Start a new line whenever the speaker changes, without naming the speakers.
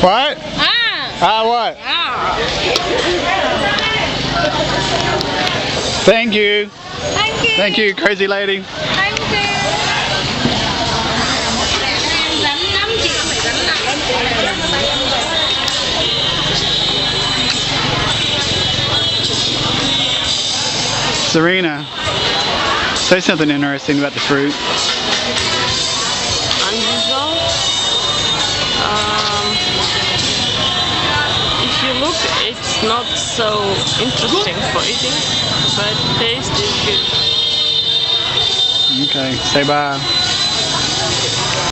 What? What? Thank you.
Thank you.
Thank you, crazy lady.
Thank you.
Serena, say something interesting about the fruit.
Unusual. If you look, it's not so interesting for eating, but taste is good.
Okay, say bye.